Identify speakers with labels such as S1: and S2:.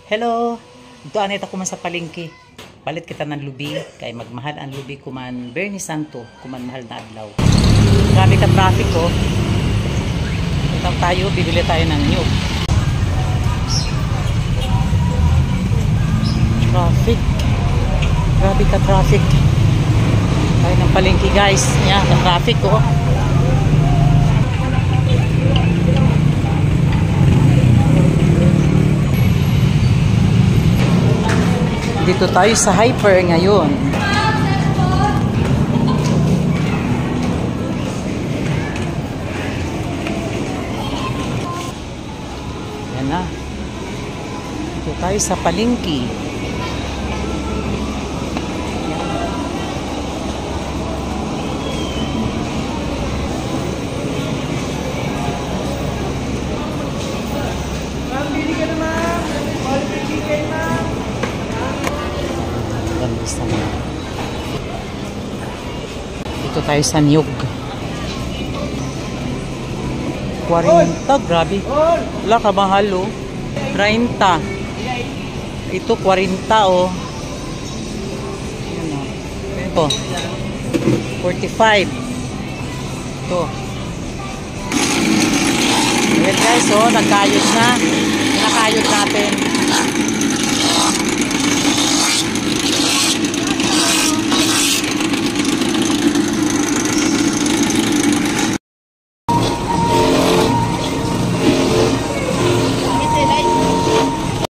S1: Hello! Doon ito kuman sa palengke. Palit kita ng lubi. Kay magmahal ang lubi kuman Bernie Santo. Kuman mahal na adlaw. Grabe ka traffic ko. Itang tayo, bibili tayo ng nyug. Traffic. Grabe ka traffic. Tayo ng palengke guys. Yan, ang traffic ko. Dito tayo sa Hyper ngayon. Yan na. Dito tayo sa palengke. Dito tayo sa Nyug. 40, grabe. Wala ka mahal oh. 30. Ito 40 oh. Ito 45. Ito. Ayan guys oh, nagkayod na. Nakayod natin.